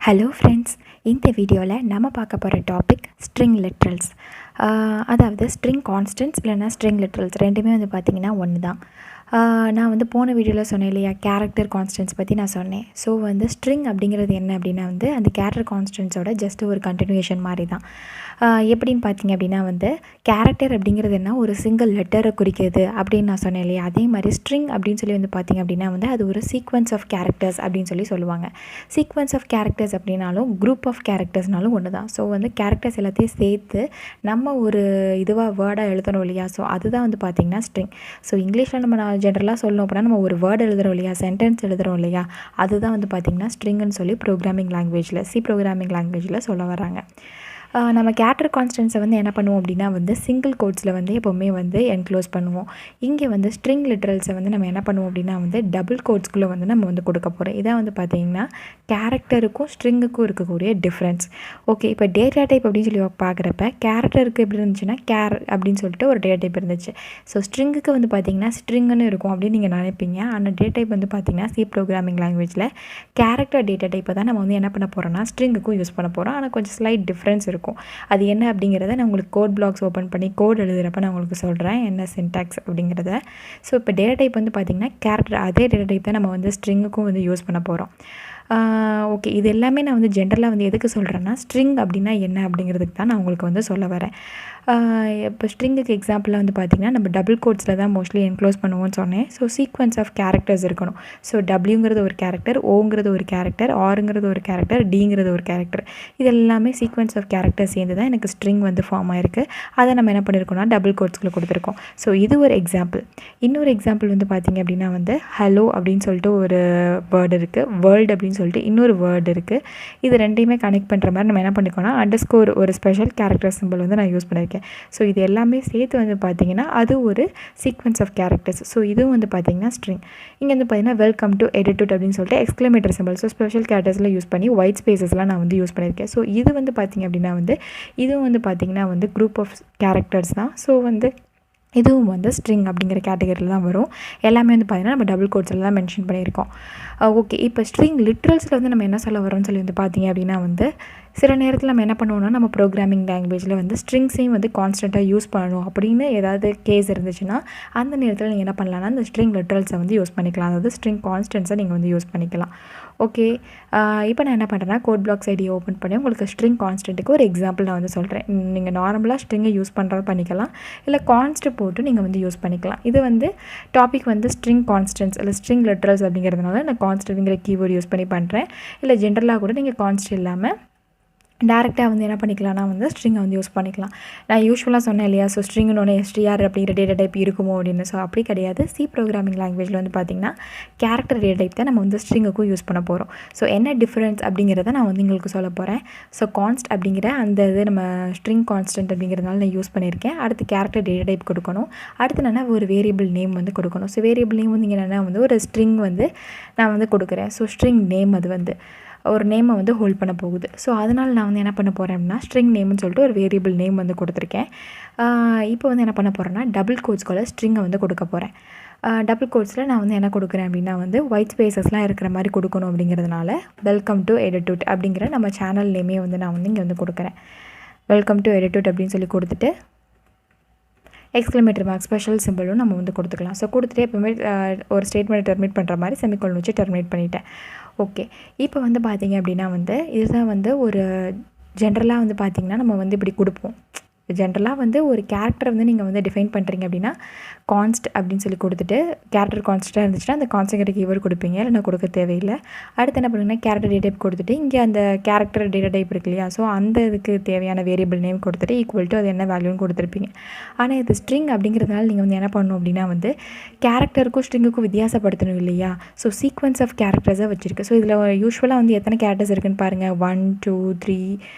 Hello friends, இந்த வீடியோவில் நம்ம பார்க்க போகிற டாபிக் ஸ்ட்ரிங் லிட்ரல்ஸ். அதாவது ஸ்ட்ரிங் கான்ஸ்டன்ட்ஸ் இல்லைனா ஸ்ட்ரிங் லிட்ரல்ஸ் ரெண்டுமே வந்து பார்த்திங்கன்னா ஒன்று தான். நான் வந்து போன வீடியோவில் சொன்னேன் இல்லையா, கேரக்டர் கான்ஸ்டன்ட்ஸ் பற்றி நான் சொன்னேன். ஸோ வந்து ஸ்ட்ரிங் அப்படிங்கிறது என்ன அப்படின்னா வந்து அந்த கேரக்டர் கான்ஸ்டன்ட்ஸோட ஜஸ்ட் ஒரு கண்டினியூஷன் மாதிரி தான். எப்படின்னு பார்த்தீங்க அப்படின்னா வந்து கேரக்டர் அப்படிங்கிறது என்ன, ஒரு சிங்கிள் லெட்டரை குறிக்கிறது அப்படின்னு நான் சொன்னேன் இல்லையா. அதே மாதிரி ஸ்ட்ரிங் அப்படின்னு சொல்லி வந்து பார்த்திங்க அப்படின்னா வந்து அது ஒரு சீக்வன்ஸ் ஆஃப் கேரக்டர்ஸ் அப்படின்னு சொல்லி சொல்லுவாங்க. சீக்வன்ஸ் ஆஃப் கேரக்டர்ஸ் அப்படின்னாலும் குரூப் ஆஃப் கேரக்டர்ஸ்னாலும் ஒன்று தான். ஸோ வந்து கேரக்டர்ஸ் எல்லாத்தையும் சேர்த்து நம்ம ஒரு இதுவாக வேர்டாக எழுதணும் இல்லையா. ஸோ அதுதான் வந்து பார்த்திங்கன்னா ஸ்ட்ரிங். ஸோ இங்கிலீஷில் நம்ம ஜென்ரலாக சொல்லணும் அப்படின்னா நம்ம ஒரு வேர்டு எழுதுகிறோம் இல்லையா, சென்டென்ஸ் எழுதுகிறோம் இல்லையா, அதுதான் வந்து பார்த்திங்கன்னா ஸ்ட்ரிங்குன்னு சொல்லி ப்ரோக்ராமிங் லாங்குவேஜில் ப்ரோக்ராமிங் லாங்குவேஜில் சொல்ல வராங்க. நம்ம கேரக்டர் கான்ஸ்டன்ட்ஸை வந்து என்ன பண்ணுவோம் அப்படின்னா வந்து சிங்கிள் கோட்ஸில் வந்து எப்போவுமே வந்து என்க்ளோஸ் பண்ணுவோம். இங்கே வந்து ஸ்ட்ரிங் லிட்ரல்ஸை வந்து நம்ம என்ன பண்ணுவோம் அப்படின்னா வந்து டபுள் கோட்ஸ்குள்ளே வந்து நம்ம வந்து கொடுக்க போகிறோம். இதான் வந்து பார்த்திங்கன்னா கேரக்டருக்கும் ஸ்ட்ரிங்குக்கும் இருக்கக்கூடிய டிஃப்ரென்ஸ். ஓகே, இப்போ டேட்டா டைப் அப்படின்னு சொல்லி பார்க்குறப்ப கேரக்டருக்கு எப்படி இருந்துச்சுன்னா அப்படின்னு சொல்லிட்டு ஒரு டேட்டா டைப் இருந்துச்சு. ஸோ ஸ்ட்ரிங்குக்கு வந்து பார்த்திங்கன்னா ஸ்ட்ரிங்குன்னு இருக்கும் அப்படின்னு நீங்கள் நினைப்பீங்க. ஆனால் டேட்டா டைப் வந்து பார்த்திங்கன்னா ப்ரோக்ராமிங் லாங்குவேஜில் கேரக்டர் டேட்டா டைப்பை தான் நம்ம வந்து என்ன பண்ண போகிறோம்னா ஸ்ட்ரிங்குக்கும் யூஸ் பண்ண போகிறோம். ஆனால் கொஞ்சம் ஸ்லைட் டிஃப்ரென்ஸ் இருக்கும். அது என்ன அப்படிங்கிறத நான் உங்களுக்கு கோட் பிளாக்ஸ் ஓப்பன் பண்ணி கோட் எழுதுகிறப்ப நான் உங்களுக்கு சொல்கிறேன் என்ன சின்டாக்ஸ் அப்படிங்கிறத. ஸோ இப்போ டேட்டா டைப் வந்து பார்த்திங்கன்னா கேரக்டர், அதே டேட்டா டைப் தான் நம்ம வந்து ஸ்ட்ரிங்குக்கும் வந்து யூஸ் பண்ண போகிறோம். ஓகே, இது எல்லாமே நான் வந்து ஜென்ரலாக வந்து எதுக்கு சொல்கிறேன்னா ஸ்ட்ரிங் அப்படின்னா என்ன அப்படிங்கிறதுக்கு தான் நான் உங்களுக்கு வந்து சொல்ல வரேன். இப்போ ஸ்ட்ரிங்குக்கு எக்ஸாம்பிளாக வந்து பார்த்திங்கன்னா நம்ம டபுள் கோட்ஸில் தான் மோஸ்ட்லி என்க்ளோஸ் பண்ணுவோம்னு சொன்னேன். ஸோ சீக்வன்ஸ் ஆஃப் கேரக்டர்ஸ் இருக்கணும். ஸோ டபிள்யூங்கிறது ஒரு கேரக்டர், ஓங்கிறது ஒரு கேரக்டர், ஆருங்கிறது ஒரு கேரக்டர், டிங்கிறது ஒரு கேரக்டர். இது எல்லாமே சீக்வன்ஸ் ஆஃப் கேரக்டர் சேர்ந்து தான் எனக்கு ஸ்ட்ரிங் வந்து ஃபார்ம் ஆயிருக்கு. அதை நம்ம என்ன பண்ணியிருக்கோம்னா டபுள் கோட்ஸ்குள்ளே கொடுத்துருக்கோம். ஸோ இது ஒரு எக்ஸாம்பிள். இன்னொரு எக்ஸாம்பிள் வந்து பார்த்திங்க அப்படின்னா வந்து ஹலோ அப்படின்னு சொல்லிட்டு ஒரு வேர்டு இருக்குது, வேர்ல்டு அப்படின்னு சொல்லிட்டு இன்னொரு வேர்டு இருக்குது. இது ரெண்டையுமே கனெக்ட் பண்ணுற மாதிரி நம்ம என்ன பண்ணிக்கோன்னா அண்டர்ஸ்கோர் ஒரு ஸ்பெஷல் கேரக்டர் சிம்பிள் வந்து நான் யூஸ் பண்ணியிருக்கேன். ஸோ இது எல்லாமே சேர்த்து வந்து பார்த்திங்கன்னா அது ஒரு சீக்வன்ஸ் ஆஃப் கேரக்டர்ஸ். ஸோ இதுவும் வந்து பார்த்திங்கன்னா ஸ்ட்ரிங். இங்கே வந்து பார்த்திங்கன்னா வெல்கம் டு எடிட்டுட் அப்படின்னு சொல்லிட்டு எக்ஸ்க்ளமேட்டர் சிம்பிள், ஸோ ஸ்பெஷல் கேரக்டர்ஸில் யூஸ் பண்ணி ஒயிட் ஸ்பேசஸ்லாம் நான் வந்து யூஸ் பண்ணியிருக்கேன். ஸோ இது வந்து பார்த்திங்க அப்படின்னா வந்து இதுவும் வந்து பார்த்திங்கன்னா வந்து குரூப் ஆஃப் கேரக்டர்ஸ் தான். ஸோ வந்து இதுவும் வந்து ஸ்ட்ரிங் அப்படிங்கிற கேட்டகரியில் தான் வரும். எல்லாமே வந்து பார்த்திங்கன்னா நம்ம டபுள் கோட்ஸில் தான் மென்ஷன் பண்ணியிருக்கோம். ஓகே, இப்போ ஸ்ட்ரிங் லிட்ரல்ஸில் வந்து நம்ம என்ன சொல்ல வரோம்னு சொல்லி வந்து பார்த்திங்க அப்படின்னா வந்து சில நேரத்தில் நம்ம என்ன பண்ணுவோம்னா நம்ம ப்ரோக்ராமிங் லாங்குவேஜில் வந்து ஸ்ட்ரிங்ஸையும் வந்து கான்ஸ்டண்ட்டாக யூஸ் பண்ணணும் அப்படின்னு ஏதாவது கேஸ் இருந்துச்சுன்னா அந்த நேரத்தில் நீங்கள் என்ன பண்ணலாம்னா இந்த ஸ்ட்ரிங் லிட்ரல்ஸை வந்து யூஸ் பண்ணிக்கலாம். அதாவது ஸ்ட்ரிங் கான்ஸ்டன்ட்ஸை நீங்கள் வந்து யூஸ் பண்ணிக்கலாம். ஓகே, இப்போ நான் என்ன பண்ணுறேன்னா கோட் பிளாக்ஸ் ஐடியை ஓப்பன் பண்ணி உங்களுக்கு ஸ்ட்ரிங் கான்ஸ்டன்ட்டுக்கு ஒரு எக்ஸாம்பிள் நான் வந்து சொல்கிறேன். நீங்கள் நார்மலாக ஸ்ட்ரிங்கை யூஸ் பண்ணுறது பண்ணிக்கலாம், இல்லை கான்ஸ்ட் போட்டு நீங்கள் வந்து யூஸ் பண்ணிக்கலாம். இது வந்து டாபிக் வந்து ஸ்ட்ரிங் கான்ஸ்டன்ட்ஸ் இல்லை ஸ்ட்ரிங் லிட்ரல்ஸ் அப்படிங்கிறதுனால நான் கான்ஸ்டன்ட்ங்கிற கீவேர்டு யூஸ் பண்ணி பண்ணுறேன். இல்லை ஜென்ரலாக கூட நீங்கள் கான்ஸ்ட் இல்லாமல் டேரெக்டாக வந்து என்ன பண்ணிக்கலாம்னா வந்து ஸ்ட்ரிங்கை வந்து யூஸ் பண்ணிக்கலாம். நான் யூஸ்வலாக சொன்னேன் இல்லையா, ஸோ ஸ்ட்ரிங்னு ஒன்று எஸ்டிஆர் அப்படிங்கிற டேட்டா டைப் இருக்குமோ அப்படின்னு. ஸோ அப்படி கிடையாது. ப்ரோக்ராமிங் லாங்குவேஜில் வந்து பார்த்திங்கன்னா கேரக்டர் டேட்டா டைப் தான் நம்ம வந்து ஸ்ட்ரிங்குக்கும் யூஸ் பண்ண போகிறோம். ஸோ என்ன டிஃப்ரென்ஸ் அப்படிங்கிறத நான் வந்து உங்களுக்கு சொல்ல போகிறேன். ஸோ கான்ஸ்ட் அப்படிங்கிற அந்த இது நம்ம ஸ்ட்ரிங் கான்ஸ்டன்ட் அப்படிங்கிறதுனால நான் யூஸ் பண்ணியிருக்கேன். அடுத்து கேரக்டர் டேட்டா டைப் கொடுக்கணும். அடுத்து என்னென்னா ஒரு வேரியபிள் நேம் வந்து கொடுக்கணும். ஸோ வேரியபிள் நேம் வந்து என்னென்னா வந்து ஒரு ஸ்ட்ரிங் வந்து நான் வந்து கொடுக்குறேன். ஸோ ஸ்ட்ரிங் நேம் அது வந்து ஒரு நேமை வந்து ஹோல்ட் பண்ண போகுது. ஸோ அதனால் நான் வந்து என்ன பண்ண போகிறேன் அப்படின்னா ஸ்ட்ரிங் நேம்னு சொல்லிட்டு ஒரு வேரியபிள் நேம் வந்து கொடுத்துருக்கேன். இப்போ வந்து என்ன பண்ண போகிறேன்னா டபுள் கோட்ஸ்குள்ளே ஸ்ட்ரிங்கை வந்து கொடுக்க போகிறேன். டபுள் கோட்ஸில் நான் வந்து என்ன கொடுக்குறேன் அப்படின்னா வந்து ஒயிட் ஸ்பேசஸ்லாம் இருக்கிற மாதிரி கொடுக்கணும் அப்படிங்கிறதுனால வெல்கம் டு எடிட்டுட் அப்படிங்கிற நம்ம சேனல் நேமே வந்து நான் வந்து இங்கே வந்து கொடுக்குறேன். வெல்கம் டு எடிட்டுட் அப்படின்னு சொல்லி கொடுத்துட்டு எக்ஸ்க்ளமேட்டர் மார்க் ஸ்பெஷல் சிம்பிளும் நம்ம வந்து கொடுத்துக்கலாம். ஸோ கொடுத்துட்டு எப்போவுமே ஒரு ஸ்டேட்மெண்ட் டெர்மினேட் பண்ணுற மாதிரி செமிகோலன் வச்சு டெர்மினேட் பண்ணிட்டேன். ஓகே, இப்போ வந்து பார்த்திங்க அப்படின்னா வந்து இதுதான் வந்து ஒரு ஜென்ரலாக வந்து பார்த்திங்கன்னா நம்ம வந்து இப்படி கொடுப்போம். ஜென்ரலாக வந்து ஒரு கேரக்டரை வந்து நீங்கள் வந்து டிஃபைன் பண்ணுறீங்க அப்படின்னா கான்ஸ்ட் அப்படின்னு சொல்லி கொடுத்துட்டு கேரக்டர் கான்ஸ்ட்டாக இருந்துச்சுன்னா அந்த கான்ஸ்ட்ங்கிற கீவேர்டு கொடுப்பீங்க, இல்லை நான் கொடுக்க தேவையில்லை. அடுத்து என்ன பண்ணுங்கன்னா கேரக்டர் டேட்டா டைப் கொடுத்துட்டு இங்கே அந்த கேரக்டர் டேட்டா டைப் இருக்கு இல்லையா, ஸோ அந்த இதுக்கு தேவையான வேரியபிள் நேம் கொடுத்துட்டு ஈக்குவல் டு அது என்ன வேல்யூன்னு கொடுத்துருப்பீங்க. ஆனால் இது ஸ்ட்ரிங் அப்படிங்கிறதுனால நீங்கள் வந்து என்ன பண்ணணும் அப்படின்னா வந்து கேரக்டருக்கும் ஸ்ட்ரிங்குக்கும் வித்தியாசப்படுத்தணும் இல்லையா. ஸோ சீக்வன்ஸ் ஆஃப் கேரக்டர்ஸாக வச்சுருக்கு. ஸோ இதில் யூஸ்வலாக வந்து எத்தனை கேரக்டர்ஸ் இருக்குதுன்னு பாருங்கள். 1 2 3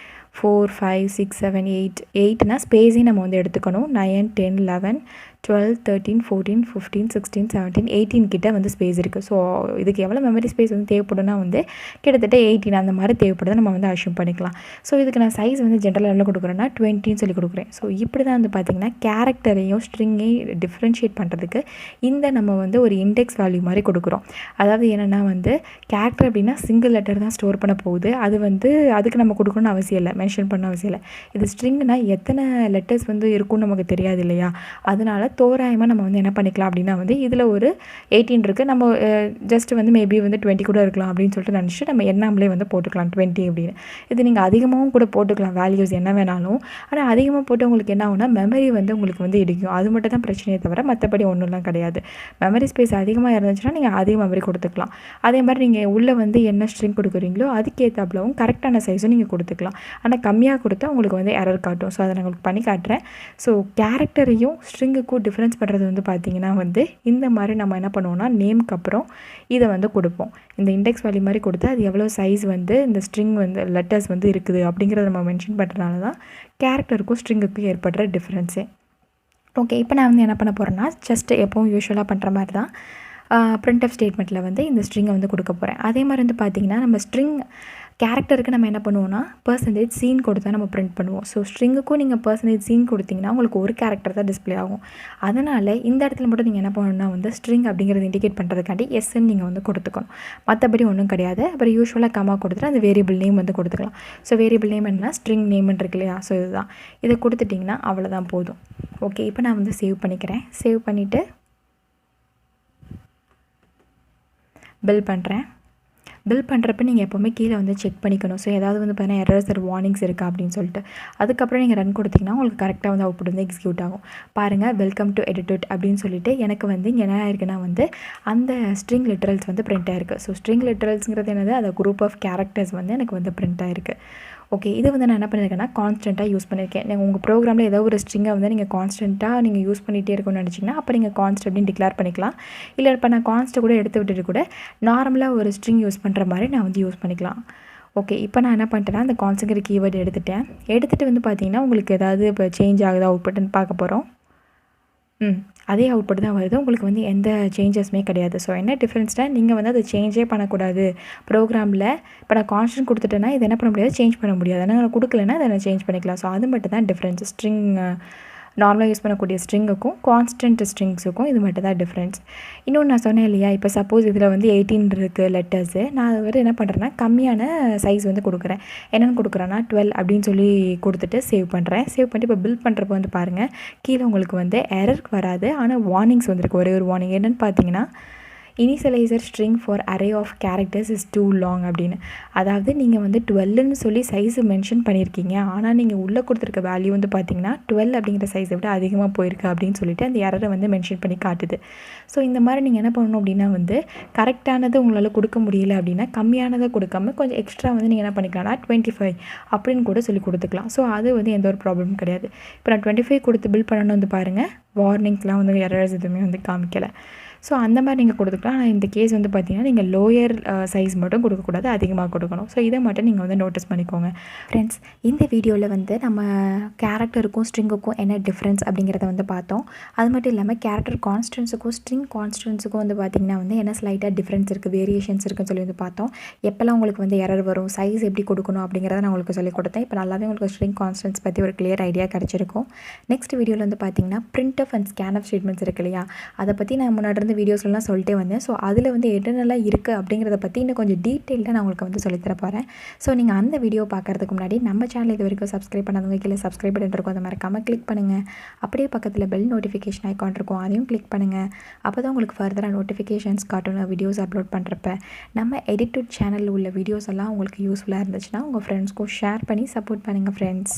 4 5 6 7 8 8னா ஸ்பேஸையும் நம்ம வந்து எடுத்துக்கணும். 9 10 11 12, 13, 14, 15, 16, 17, 18 கிட்ட வந்து ஸ்பேஸ் இருக்குது. ஸோ இதுக்கு எவ்வளோ மெமரி ஸ்பேஸ் வந்து தேவைப்படும்னா வந்து கிட்டத்தட்ட 18 அந்த மாதிரி தேவைப்படுது நம்ம வந்து அஷ்யூம் பண்ணிக்கலாம். ஸோ இதுக்கு நான் சைஸ் வந்து ஜென்ரல் எவ்வளோ கொடுக்குறேன்னா 20ன்னு சொல்லி கொடுக்குறேன். ஸோ இப்படி தான் வந்து பார்த்திங்கன்னா கேரக்டரையும் ஸ்ட்ரிங்கையும் டிஃப்ரென்ஷியேட் பண்ணுறதுக்கு இந்த நம்ம வந்து ஒரு இண்டெக்ஸ் வேல்யூ மாதிரி கொடுக்குறோம். அதாவது என்னென்னா வந்து கேரக்டர் அப்படின்னா சிங்கிள் லெட்டர் தான் ஸ்டோர் பண்ண போகுது. அது வந்து அதுக்கு நம்ம கொடுக்கணும்னு அவசியம் இல்லை, மென்ஷன் பண்ண அவசியம் இல்லை. இது ஸ்ட்ரிங்னா எத்தனை லெட்டர்ஸ் வந்து இருக்கும்னு நமக்கு தெரியாது இல்லையா? அதனால தோராயமாக நம்ம வந்து என்ன பண்ணிக்கலாம் அப்படின்னா வந்து இதில் ஒரு 18 இருக்குது, நம்ம ஜஸ்ட் வந்து மேபி வந்து 20 கூட இருக்கலாம் அப்படின்னு சொல்லிட்டு நினச்சிட்டு நம்ம எண்ணாமலே வந்து போட்டுக்கலாம் 20 அப்படின்னு. இது நீங்கள் அதிகமாகவும் கூட போட்டுக்கலாம் வேல்யூஸ் என்ன வேணாலும். ஆனால் அதிகமாக போட்டு உங்களுக்கு என்ன ஆகும்னா மெமரி வந்து உங்களுக்கு வந்து இடிக்கும். அது மட்டும் தான் பிரச்சனையே தவிர மற்றபடி ஒன்றும்லாம் கிடையாது. மெமரி ஸ்பேஸ் அதிகமாக இருந்துச்சுன்னா நீங்கள் அதிக மெமரி கொடுத்துக்கலாம். அதே மாதிரி நீங்கள் உள்ளே வந்து என்ன ஸ்ட்ரிங் கொடுக்குறீங்களோ அதுக்கேற்றாப்புலவும் கரெக்டான சைஸும் நீங்கள் கொடுத்துக்கலாம். ஆனால் கம்மியாக கொடுத்தா உங்களுக்கு வந்து எரர் காட்டும். ஸோ அதை நான் உங்களுக்கு பண்ணி காட்டுறேன். ஸோ கேரக்டரையும் ஸ்ட்ரிங்குக்கும் டிஃப்ரென்ஸ் பண்ணுறது வந்து பார்த்திங்கன்னா வந்து இந்த மாதிரி நம்ம என்ன பண்ணுவோம்னா நேமுக்கு அப்புறம் இதை வந்து கொடுப்போம். இந்த இண்டெக்ஸ் வேல்யூ மாதிரி கொடுத்து அது எவ்வளோ சைஸ் வந்து இந்த ஸ்ட்ரிங் வந்து லெட்டர்ஸ் வந்து இருக்குது அப்படிங்கிறத நம்ம மென்ஷன் பண்ணுறதுனால தான் கேரக்டருக்கும் ஸ்ட்ரிங்குக்கும் ஏற்படுற டிஃப்ரென்ஸே. ஓகே, இப்போ நான் வந்து என்ன பண்ண போகிறேன்னா ஜஸ்ட் எப்போவும் யூஸ்வலாக பண்ணுற மாதிரி தான் printf ஸ்டேட்மெண்ட்டில் வந்து இந்த ஸ்ட்ரிங்கை வந்து கொடுக்க போகிறேன். அதே மாதிரி வந்து பார்த்திங்கன்னா நம்ம ஸ்ட்ரிங் கேரக்டருக்கு நம்ம என்ன பண்ணுவோம்னா %சீன் கொடுத்தா நம்ம பிரிண்ட் பண்ணுவோம். ஸோ ஸ்ட்ரிங்குக்கும் நீங்கள் %சீன் கொடுத்தீங்கன்னா உங்களுக்கு ஒரு கேரக்டர் தான் டிஸ்பிளே ஆகும். அதனால் இந்த இடத்துல மட்டும் நீங்கள் என்ன பண்ணணும்னா வந்து ஸ்ட்ரிங் அப்படிங்கிறது இண்டிகேட் பண்ணுறதுக்காண்டி எஸ்ன்னு நீங்கள் வந்து கொடுத்துக்கணும். மற்றபடி ஒன்றும் கிடையாது. அப்புறம் யூஸ்வலாக கமா கொடுத்துட்டு அந்த வேரியபிள் நேம் வந்து கொடுத்துக்கலாம். ஸோ வேரியபிள் நேம் என்ன ஸ்ட்ரிங் நேம்னு இருக்கு இல்லையா? ஸோ இதுதான். இதை கொடுத்துட்டிங்கன்னா அவ்வளோதான் போதும். ஓகே, இப்போ நான் வந்து சேவ் பண்ணிக்கிறேன். சேவ் பண்ணிவிட்டு பில் பண்ணுறேன். பில் பண்ணுறப்ப நீங்கள் எப்போவுமே கீழே வந்து செக் பண்ணிக்கணும். ஸோ ஏதாவது வந்து பார்த்தீங்கன்னா எரர்ஸ் ஒரு வார்னிங்ஸ் இருக்கா அப்படின்னு சொல்லிட்டு அதுக்கப்புறம் நீங்கள் ரன் கொடுத்தீங்கன்னா உங்களுக்கு கரெக்டாக வந்து அவுட்புட் வந்து எக்ஸிக்யூட் ஆகும். பாருங்கள், வெல்கம் டு Edutut அப்படின்னு சொல்லிட்டு எனக்கு வந்து இங்கே என்ன ஆயிருக்குன்னா வந்து அந்த ஸ்ட்ரிங் லிட்ரல்ஸ் வந்து பிரிண்ட் ஆயிருக்கு. ஸோ ஸ்ட்ரிங் லிட்ரல்ஸுங்கிறது என்னது? அந்த குரூப் ஆஃப் கேரக்டர்ஸ் வந்து எனக்கு வந்து பிரிண்ட் ஆயிருக்கு. ஓகே, இது வந்து நான் என்ன பண்ணியிருக்கேன்னா கான்ஸ்டண்ட்டாக யூஸ் பண்ணியிருக்கேன். நீங்கள் உங்கள் ப்ரோக்ராமில் ஏதோ ஒரு ஸ்ட்ரிங்கை வந்து நீங்கள் கான்ஸ்டண்ட்டாக நீங்கள் யூஸ் பண்ணிகிட்டே இருக்கணும்னு நினச்சிங்கன்னா அப்போ நீங்கள் கான்ஸ்ட் அப்படின்னு டிக்ளேர் பண்ணிக்கலாம். இல்லை இப்போ நான் கான்ஸ்ட்டை கூட எடுத்து விட்டுட்டு கூட நார்மலாக ஒரு ஸ்ட்ரிங் யூஸ் பண்ணுற மாதிரி நான் வந்து யூஸ் பண்ணிக்கலாம். ஓகே, இப்போ நான் என்ன பண்ணிட்டேன்னா அந்த கான்ஸ்ட்ங்கிற கீவேர்டு எடுத்துகிட்டு வந்து பார்த்தீங்கன்னா உங்களுக்கு ஏதாவது இப்போ சேஞ்ச் ஆகுதா அவுட்புட்னு பார்க்க போகிறோம். அதே அவுட்புட் தான் வருது. உங்களுக்கு வந்து எந்த சேஞ்சஸுமே கிடையாது. ஸோ என்ன டிஃப்ரென்ஸ்னால் நீங்கள் வந்து அதை சேஞ்சே பண்ணக்கூடாது ப்ரோக்ராமில். இப்போ நான் கான்ஸ்டன்ட் கொடுத்துட்டேன்னா இது என்ன பண்ண முடியாது, சேஞ்ச் பண்ண முடியாது. ஆனால் நான் கொடுக்கலன்னா அதை நான் சேஞ்ச் பண்ணிக்கலாம். ஸோ அது மட்டும் தான் டிஃப்ரென்ஸ். ஸ்ட்ரிங் நார்மலாக யூஸ் பண்ணக்கூடிய ஸ்ட்ரிங்குக்கும் கான்ஸ்டன்ட் ஸ்ட்ரிங்ஸுக்கும் இது மட்டும் தான் டிஃப்ரென்ஸ். இன்னொன்று நான் சொன்னேன் இல்லையா, இப்போ சப்போஸ் இதில் வந்து 18 இருக்குது லெட்டர்ஸு, நான் அதை வந்து என்ன பண்ணுறேன்னா கம்மியான சைஸ் வந்து கொடுக்குறேன். என்னென்னு கொடுக்குறேன்னா 12 அப்படின்னு சொல்லி கொடுத்துட்டு சேவ் பண்ணுறேன். சேவ் பண்ணிட்டு இப்போ பில் பண்ணுறப்போ வந்து பாருங்கள் கீழே உங்களுக்கு வந்து எரர் வராது. ஆனால் வார்னிங்ஸ் வந்துருக்கு. ஒரே ஒரு வார்னிங் என்னென்னு பார்த்தீங்கன்னா initializer string for array of characters is too long அப்படின்னு. அதாவது நீங்கள் வந்து 12ன்னு சொல்லி சைஸு மென்ஷன் பண்ணியிருக்கீங்க, ஆனால் நீங்கள் உள்ளே கொடுத்துருக்க வேல்யூ வந்து பார்த்தீங்கன்னா 12 அப்படிங்கிற சைஸை விட அதிகமாக போயிருக்கு அப்படின்னு சொல்லிட்டு அந்த எரரை வந்து மென்ஷன் பண்ணி காட்டுது. ஸோ இந்த மாதிரி நீங்கள் என்ன பண்ணணும் அப்படின்னா வந்து கரெக்டானது உங்களால் கொடுக்க முடியல அப்படின்னா கம்மியானதை கொடுக்காம கொஞ்சம் எக்ஸ்ட்ரா வந்து நீங்கள் என்ன பண்ணிக்கலாம்னா 25 அப்படின்னு கூட சொல்லி கொடுத்துக்கலாம். ஸோ அது வந்து எந்த ஒரு ப்ராப்ளமும் கிடையாது. இப்போ நான் 25 கொடுத்து பில் பண்ணணும்னு வந்து பாருங்கள், வார்னிங்ஸ்லாம் வந்து எரர்ஸ் எதுவுமே வந்து காமிக்கலை. ஸோ அந்த மாதிரி நீங்கள் கொடுத்துக்கலாம். ஆனால் இந்த கேஸ் வந்து பார்த்தீங்கன்னா நீங்கள் லோயர் சைஸ் மட்டும் கொடுக்கக்கூடாது, அதிகமாக கொடுக்கணும். ஸோ இதை மட்டும் நீங்கள் வந்து நோட்டீஸ் பண்ணிக்கோங்க. ஃப்ரெண்ட்ஸ், இந்த வீடியோவில் வந்து நம்ம கேரக்டருக்கும் ஸ்ட்ரிங்குக்கும் என்ன டிஃப்ரென்ஸ் அப்படிங்கிறத வந்து பார்த்தோம். அது மட்டும் இல்லாமல் கேரக்டர் கான்ஸ்டன்ஸுக்கும் ஸ்ட்ரிங் கான்ஸ்டன்ஸுக்கும் வந்து பார்த்திங்கன்னா வந்து என்ன ஸ்லைட்டாக டிஃப்ரென்ஸ் இருக்குது, வேரியேஷன்ஸ் இருக்குன்னு சொல்லி வந்து பார்த்தோம். எப்போல்லாம் உங்களுக்கு வந்து எரர் வரும், சைஸ் எப்படி கொடுக்கணும் அப்படிங்கிறத நான் உங்களுக்கு சொல்லிக் கொடுத்தேன். இப்போ நல்லாவே உங்களுக்கு ஸ்ட்ரிங் கான்ஸ்டன்ஸ் பற்றி ஒரு கிளியர் ஐடியா கிடச்சிருக்கும். நெக்ஸ்ட் வீடியோவில் வந்து பார்த்திங்கன்னா printf அண்ட் scanf ஸ்டேட்மெண்ட்ஸ் இருக்கு இல்லையா, அதை பற்றி நான் முன்னாடி வீடியோஸ்லாம் சொல்லிட்டே வந்தேன். ஸோ அதில் வந்து என்னென்னலாம் இருக்குது அப்படிங்கிறத பற்றி இன்னும் கொஞ்சம் டீட்டெயில்டாக நான் உங்களுக்கு வந்து சொல்லித்தர போகிறேன். ஸோ நீங்கள் அந்த வீடியோ பார்க்குறதுக்கு முன்னாடி நம்ம சேனல் இது வரைக்கும் சப்ஸ்கிரைப் பண்ணாதவங்க கீழே சப்ஸ்கிரைப் பட்டன் இருக்கும், அதை மறக்காமல் கிளிக் பண்ணுங்கள். அப்படியே பக்கத்தில் பெல் நோட்டிஃபிகேஷன் ஐக்கான் இருக்கும், அதையும் கிளிக் பண்ணுங்கள். அப்போ தான் உங்களுக்கு ஃபர்தராக நோட்டிஃபிகேஷன்ஸ் காட்டணும் வீடியோஸ் அப்லோட் பண்ணுறப்ப. நம்ம Edutut சேனலில் உள்ள வீடியோஸ் எல்லாம் உங்களுக்கு யூஸ்ஃபுல்லாக இருந்துச்சுன்னா உங்கள் ஃப்ரெண்ட்ஸ்க்கும் ஷேர் பண்ணி சப்போர்ட் பண்ணுங்கள் ஃப்ரெண்ட்ஸ்.